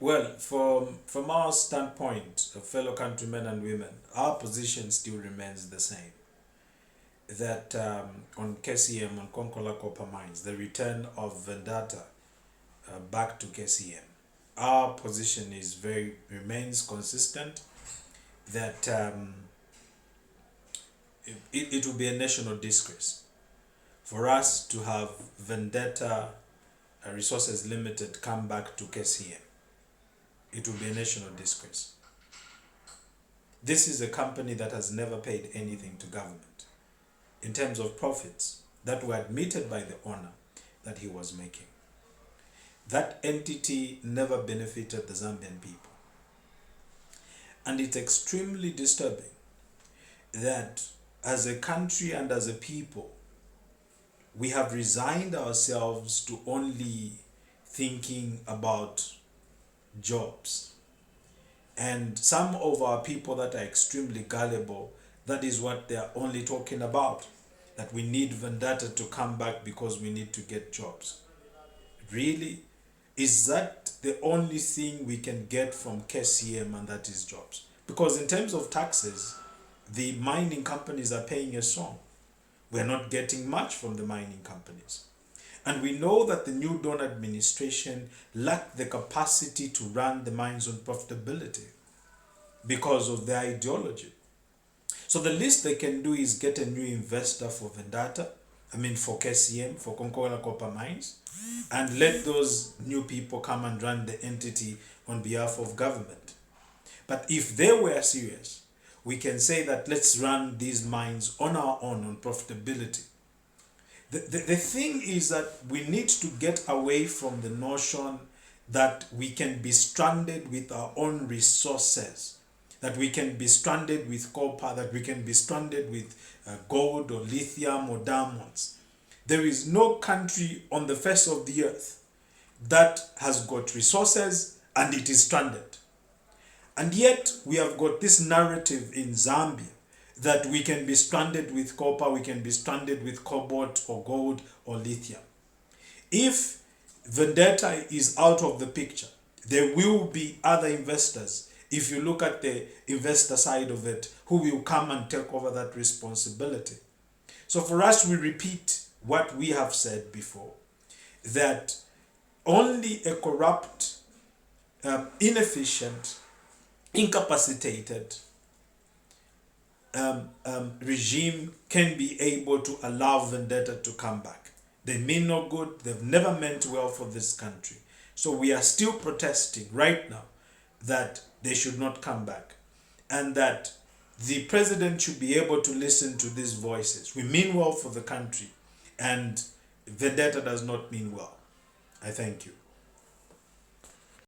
Well, from our standpoint, fellow countrymen and women, our position still remains the same. That on KCM, on Konkola Copper Mines, the return of VEDANTA back to KCM, our position is remains consistent. That it will be a national disgrace for us to have Vendetta Resources Limited come back to KCM. It will be a national disgrace. This is a company that has never paid anything to government in terms of profits that were admitted by the owner that he was making. That entity never benefited the Zambian people. And it's extremely disturbing that as a country and as a people, we have resigned ourselves to only thinking about jobs. And some of our people that are extremely gullible, that is what they are only talking about. That we need Vendetta to come back because we need to get jobs. Really? Is that the only thing we can get from KCM, and that is jobs? Because in terms of taxes, the mining companies are paying a song. We're not getting much from the mining companies. And we know that the New Dawn administration lacked the capacity to run the mines on profitability because of their ideology. So the least they can do is get a new investor for for KCM, for Konkola Copper Mines, and let those new people come and run the entity on behalf of government. But if they were serious, we can say that let's run these mines on our own, on profitability. The thing is that we need to get away from the notion that we can be stranded with our own resources, that we can be stranded with copper, that we can be stranded with gold or lithium or diamonds. There is no country on the face of the earth that has got resources and it is stranded. And yet we have got this narrative in Zambia that we can be stranded with copper, we can be stranded with cobalt or gold or lithium. If Vendetta is out of the picture, there will be other investors, if you look at the investor side of it, who will come and take over that responsibility. So for us, we repeat what we have said before, that only a corrupt, inefficient, incapacitated regime can be able to allow Vendetta to come back. They mean no good. They've never meant well for this country. So we are still protesting right now that they should not come back, and that the president should be able to listen to these voices. We mean well for the country, and Vendetta does not mean well. I thank you.